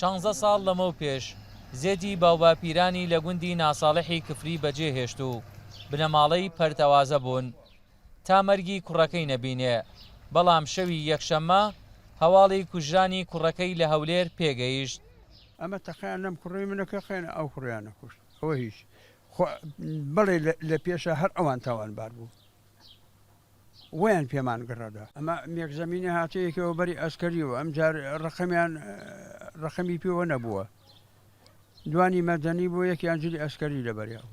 16 ساڵ لەمە و پێش زێدی باوباپیرانی لە گوندی ناساڵحی کفری بەجێ هێشت و بنەماڵەی پەرتەوازە بوون تا مەرگی کوڕەکەی نەبینێ، بەڵام شەوی یەکشەممە هەواڵی کوژرانی کوڕەکەی لە هەولێر پێگەیشت. ئەمە تەقیان لەم کوڕی منەکە خێنە ئەو کوڕیانە کوشت، ئەوە هیچ بەڵێ لە پێشە هەر ئەوان تاوانبار بوو، ویان پێمان گڕەدا. ئەمە مێکزەمینی هاتەیەکەوە بەری ئەسکەریەوە، ئەم جار ڕەخەمی پێوە نەبووە، دوانی مەدەنی بۆ یەکیان جلی ئەسکەری لەبەریاوە.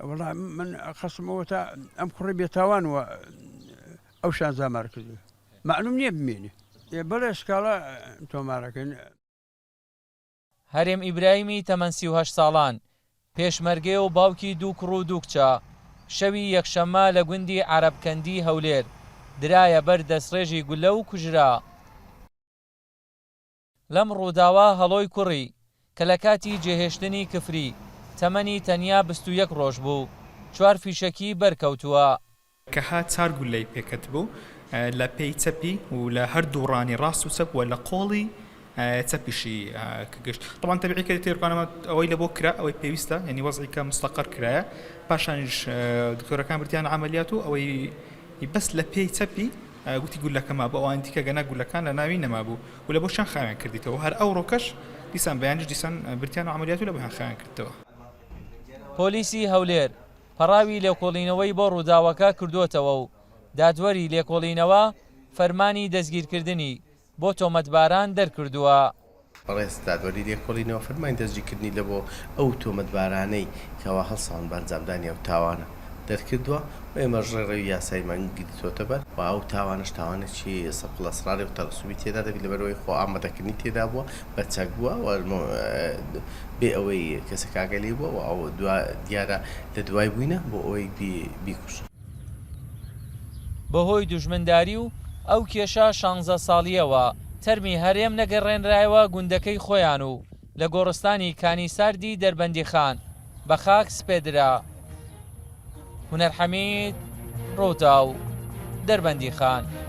وەڵا من خەسمەوە تا ئەم کوڕی بێتاوانوە ئەو شان زامار کردو، معلوم نییە بمێنێ. بەڵێ سکاڵە تۆمارەکەن. هەرێم ئیبراهیمی تەمەن 38 ساڵان پێشمەرگێ و باوکی دوو کوڕ و دوو کچە شەوی یەکشەممە لە گوندی عەرەبکەندی هەولێر درایە بەر دەستڕێژی گولە و کوژرا. لەم ڕووداوە هەڵۆی کوڕی کە لە کاتی جێهێشتنی کفری تەمەنی تەنیا 21 ڕۆژ بوو 4 فیشەکی بەرکەوتووە کە هات چار گولەی پێکەت بوو لە پێی چەپی و لە هەردوو ڕانی ڕاست و چەپ وە لە قۆڵی چەپیشی کە گەشت. طبعاً تەبیعی تێروانەوە ئەوەی لە بۆ کرا ئەوەی پێویستە، یعنی وەزعی کە مستەقر کرایە، پاشانیش دکتۆرەکان بردیان عملیات و ئەوەی بەس لە پێی چەپی گوتی گولەکە ما بۆ ئەوان دیکە گەنا گولەکان لە ناوی نەما بوو و لە بۆشان خاوێن کردیتەوە. هەر ئەو ڕۆکەش دیسان بەیانش دیسان بردیان و عملیات و لە بۆیان خاوێن کردەوە. پۆلیسی هەولێر پەڕاوی لێکۆڵینەوەی بۆ ڕووداوەکە کردوتەوە و دادوەری لێکۆڵینەوە فەرمانی دەستگیرکردنی بۆ تۆمەتباران دەرکردووە. ڕێست دادوەری لێکۆڵینەوە فەرمانی دەستگیرکردنی لە بۆ ئەو تۆمەتبارانەی کەوا هەڵساڵن بەنجامدانی ئەو تاوانە دەرکردووە و ئێمە ڕێڕەوی یاسایمان گیرتۆتە بەر و ئەو تاوانش تاوانێکی سەپڵ ئەسراری و تەڕسوبی تێدا دەبێت لەبەرەوەی خۆ ئامادەکردنی تێدا بووە بەرچاک بووە بێ ئەوەی کەسە کاگەلی بووە و ئەو دیارە لە دوای بووینە بۆ ئەوەی بیکوشن. بەهۆی دوژمنداری و ئەو کێشە 16 ساڵیەوە تەرمی هەرێم نەگەڕێنرایەوە گوندەکەی خۆیان و لە گۆڕستانی کانیساردی دەربەندی خان بە خاک سپێدرا. هونەر حەمید، ڕۆتاو، دەربەندی خان.